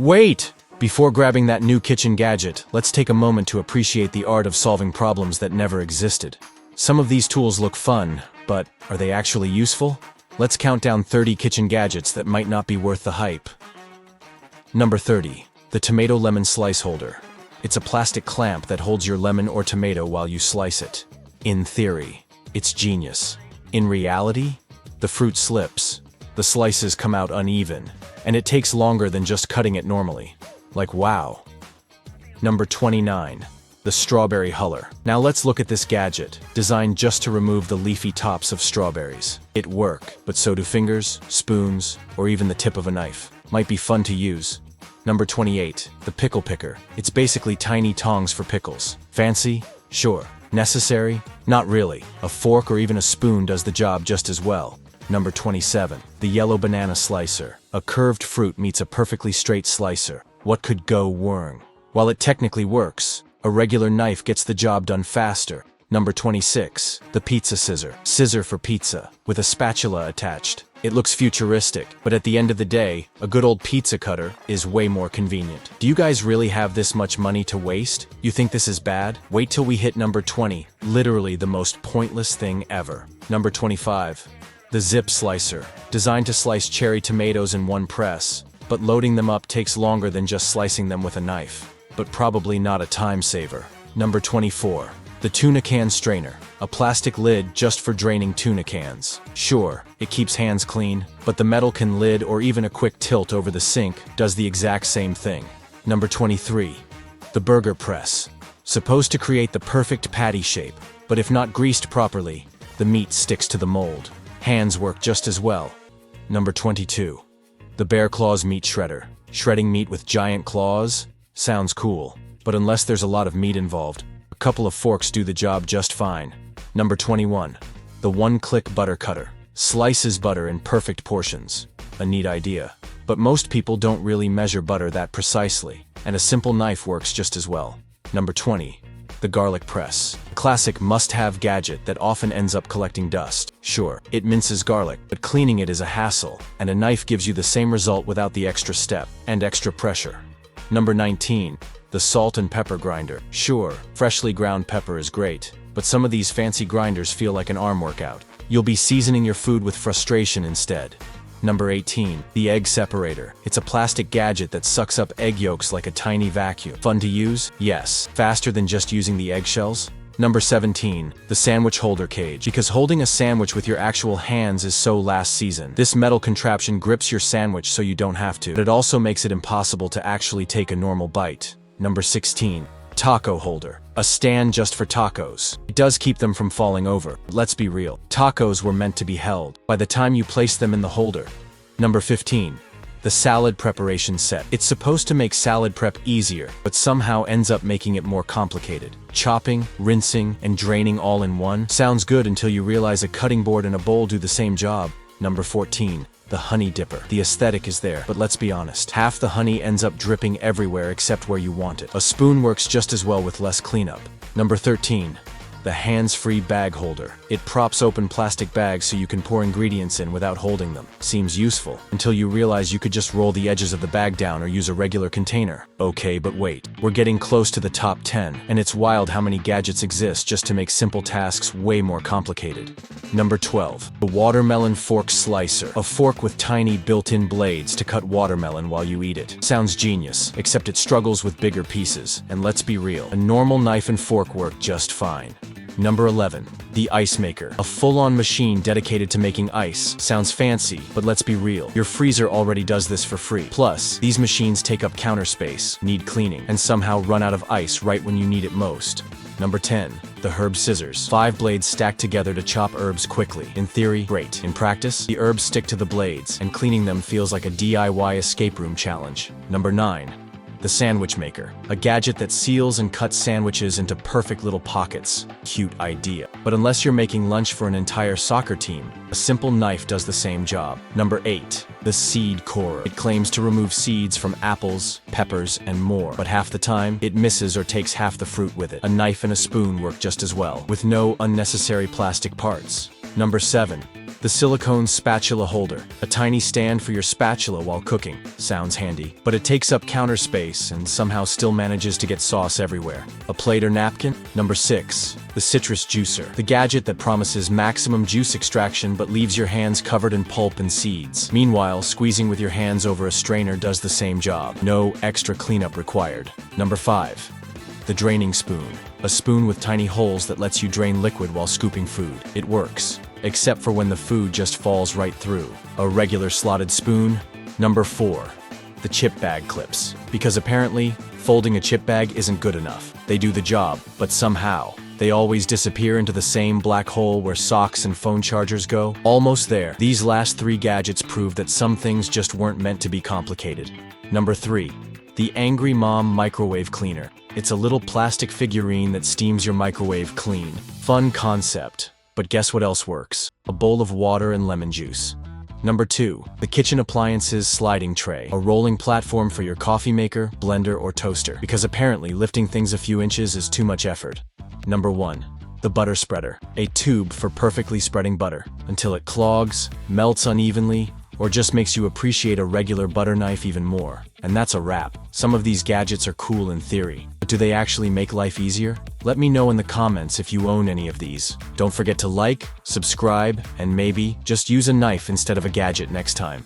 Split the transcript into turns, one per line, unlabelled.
Wait! Before grabbing that new kitchen gadget, let's take a moment to appreciate the art of solving problems that never existed. Some of these tools look fun, but are they actually useful? Let's count down 30 kitchen gadgets that might not be worth the hype. Number 30. The Tomato Lemon Slice Holder. It's a plastic clamp that holds your lemon or tomato while you slice it. In theory, it's genius. In reality, the fruit slips. The slices come out uneven, and it takes longer than just cutting it normally. Like, wow. Number 29. The Strawberry Huller. Now let's look at this gadget, designed just to remove the leafy tops of strawberries. It works, but so do fingers, spoons, or even the tip of a knife. Might be fun to use. Number 28. The Pickle Picker. It's basically tiny tongs for pickles. Fancy? Sure. Necessary? Not really. A fork or even a spoon does the job just as well. Number 27. The Yellow Banana Slicer. A curved fruit meets a perfectly straight slicer. What could go wrong? While it technically works, a regular knife gets the job done faster. Number 26. The Pizza Scissor. Scissor for pizza, with a spatula attached. It looks futuristic, but at the end of the day, a good old pizza cutter is way more convenient. Do you guys really have this much money to waste? You think this is bad? Wait till we hit number 20. Literally the most pointless thing ever. Number 25. The Zip Slicer. Designed to slice cherry tomatoes in one press, but loading them up takes longer than just slicing them with a knife. But probably not a time saver. Number 24. The Tuna Can Strainer. A plastic lid just for draining tuna cans. Sure, it keeps hands clean, but the metal can lid or even a quick tilt over the sink does the exact same thing. Number 23. The Burger Press. Supposed to create the perfect patty shape, but if not greased properly, the meat sticks to the mold. Hands work just as well. Number 22. The Bear Claws Meat Shredder. Shredding meat with giant claws? Sounds cool, but unless there's a lot of meat involved, a couple of forks do the job just fine. Number 21. The One-Click Butter Cutter. Slices butter in perfect portions. A neat idea. But most people don't really measure butter that precisely, and a simple knife works just as well. Number 20. The Garlic Press. A classic must-have gadget that often ends up collecting dust. Sure, it minces garlic, but cleaning it is a hassle, and a knife gives you the same result without the extra step and extra pressure. Number 19. The Salt and Pepper Grinder. Sure, freshly ground pepper is great, but some of these fancy grinders feel like an arm workout. You'll be seasoning your food with frustration instead. Number 18. The Egg Separator. It's a plastic gadget that sucks up egg yolks like a tiny vacuum. Fun to use? Yes. Faster than just using the eggshells? Number 17. The Sandwich Holder Cage. Because holding a sandwich with your actual hands is so last season. This metal contraption grips your sandwich so you don't have to, but it also makes it impossible to actually take a normal bite. Number 16. Taco Holder. A stand just for tacos. It does keep them from falling over, but let's be real. Tacos were meant to be held by the time you place them in the holder. Number 15. The Salad Preparation Set. It's supposed to make salad prep easier, but somehow ends up making it more complicated. Chopping, rinsing, and draining all in one sounds good until you realize a cutting board and a bowl do the same job. Number 14. The Honey Dipper. The aesthetic is there, but let's be honest. Half the honey ends up dripping everywhere except where you want it. A spoon works just as well with less cleanup. Number 13. The Hands-Free Bag Holder. It props open plastic bags so you can pour ingredients in without holding them. Seems useful, until you realize you could just roll the edges of the bag down or use a regular container. Okay, but wait. We're getting close to the top 10, and it's wild how many gadgets exist just to make simple tasks way more complicated. Number 12. The Watermelon Fork Slicer. A fork with tiny built-in blades to cut watermelon while you eat it. Sounds genius, except it struggles with bigger pieces. And let's be real, a normal knife and fork work just fine. Number 11. The Ice Maker. A full-on machine dedicated to making ice. Sounds fancy, but let's be real. Your freezer already does this for free. Plus, these machines take up counter space, need cleaning, and somehow run out of ice right when you need it most. Number 10. The Herb Scissors. 5 blades stacked together to chop herbs quickly. In theory, great. In practice, the herbs stick to the blades, and cleaning them feels like a DIY escape room challenge. Number 9. The Sandwich Maker. A gadget that seals and cuts sandwiches into perfect little pockets. Cute idea. But unless you're making lunch for an entire soccer team, a simple knife does the same job. Number 8. The Seed Corer. It claims to remove seeds from apples, peppers, and more, but half the time, it misses or takes half the fruit with it. A knife and a spoon work just as well, with no unnecessary plastic parts. Number 7. The silicone spatula holder, a tiny stand for your spatula while cooking. Sounds handy, but it takes up counter space and somehow still manages to get sauce everywhere. A plate or napkin? Number 6. The citrus juicer, the gadget that promises maximum juice extraction but leaves your hands covered in pulp and seeds. Meanwhile, squeezing with your hands over a strainer does the same job. No extra cleanup required. Number 5. The draining spoon, a spoon with tiny holes that lets you drain liquid while scooping food. It works, except for when the food just falls right through. A regular slotted spoon. Number 4. The chip bag clips, because apparently, folding a chip bag isn't good enough. They do the job, but somehow, they always disappear into the same black hole where socks and phone chargers go. Almost there. These last 3 gadgets prove that some things just weren't meant to be complicated. Number 3. The Angry Mom Microwave Cleaner. It's a little plastic figurine that steams your microwave clean. Fun concept, but guess what else works? A bowl of water and lemon juice. Number 2. The Kitchen Appliances Sliding Tray, a rolling platform for your coffee maker, blender, or toaster, because apparently lifting things a few inches is too much effort. Number 1. The Butter Spreader, a tube for perfectly spreading butter, until it clogs, melts unevenly, or just makes you appreciate a regular butter knife even more. And that's a wrap. Some of these gadgets are cool in theory, but do they actually make life easier? Let me know in the comments if you own any of these. Don't forget to like, subscribe, and maybe just use a knife instead of a gadget next time.